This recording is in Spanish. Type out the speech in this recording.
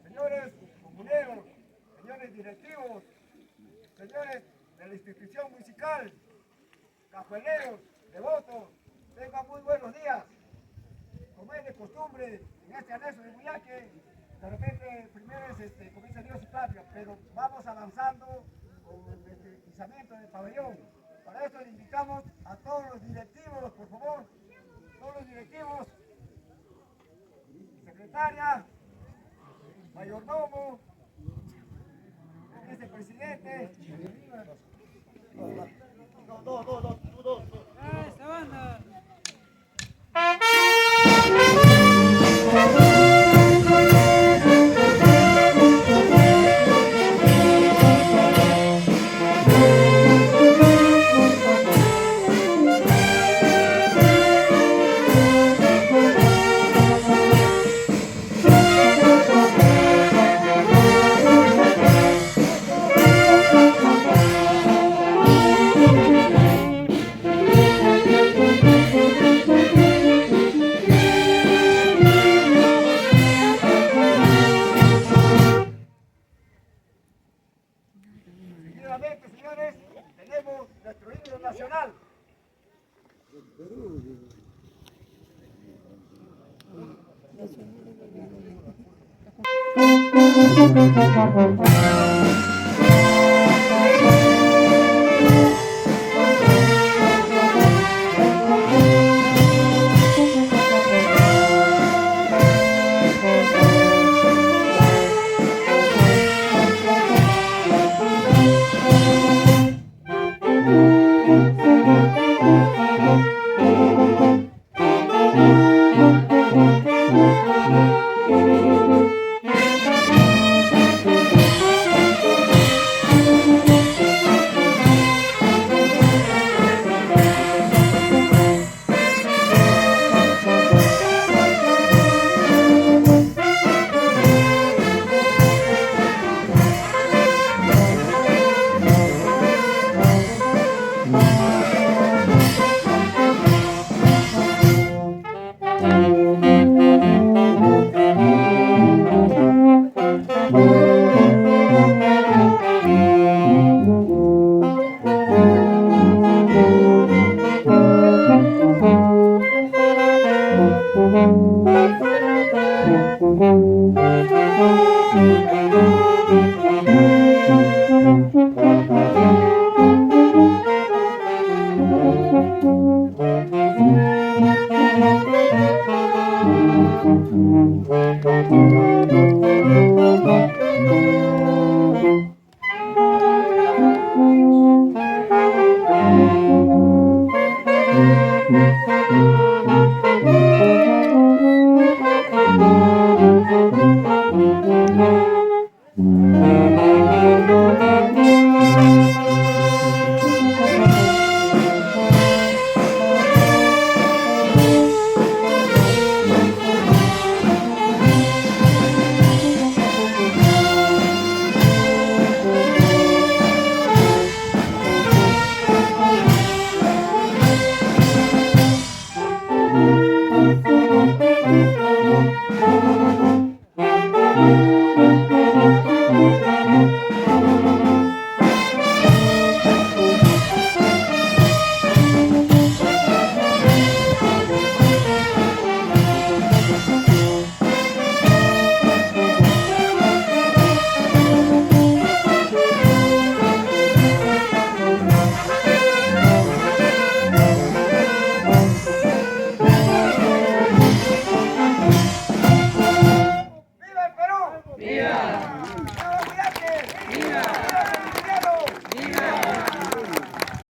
Señores comuneros, señores directivos, señores de la institución musical, cajueleros, devotos, tengan muy buenos días. Como es de costumbre, en este anexo de Huillaque, de repente primero comienza Dios y patria, pero vamos avanzando con el izamiento del pabellón. Para esto le invitamos a todos los directivos, por favor, todos los directivos, secretaria, mayordomo, vicepresidente. Dos. ¡Esa banda! Nuevamente, señores, tenemos nuestro himno nacional.